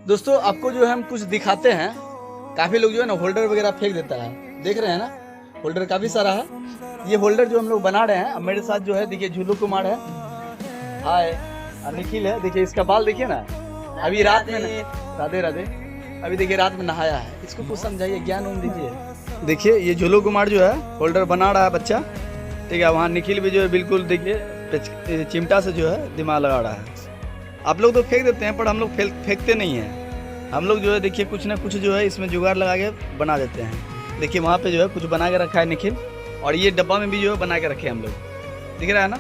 दोस्तों आपको जो है हम कुछ दिखाते हैं। काफ़ी लोग जो है ना होल्डर वगैरह फेंक देता है, देख रहे हैं ना, होल्डर काफ़ी सारा है। ये होल्डर जो हम लोग बना रहे हैं, अब मेरे साथ जो है देखिए झुल्लू कुमार है, हाय, और निखिल है। देखिए इसका बाल देखिए ना, अभी रात में राधे राधे, अभी देखिए रात में नहाया है। इसको कुछ समझाइए, ज्ञान उन दीजिए। देखिए ये झुल्लू कुमार जो है होल्डर बना रहा है बच्चा, ठीक है। वहाँ निखिल भी जो है बिल्कुल देखिए चिमटा से जो है दिमाग लगा रहा है। आप लोग तो फेंक देते हैं, पर हम लोग फेंकते नहीं हैं। हम लोग जो है देखिए कुछ ना कुछ जो है इसमें जुगाड़ लगा के बना देते हैं। देखिए वहाँ पे जो है कुछ बना के रखा है निखिल, और ये डब्बा में भी जो है बना के रखे हैं हम लोग, दिख रहा है ना।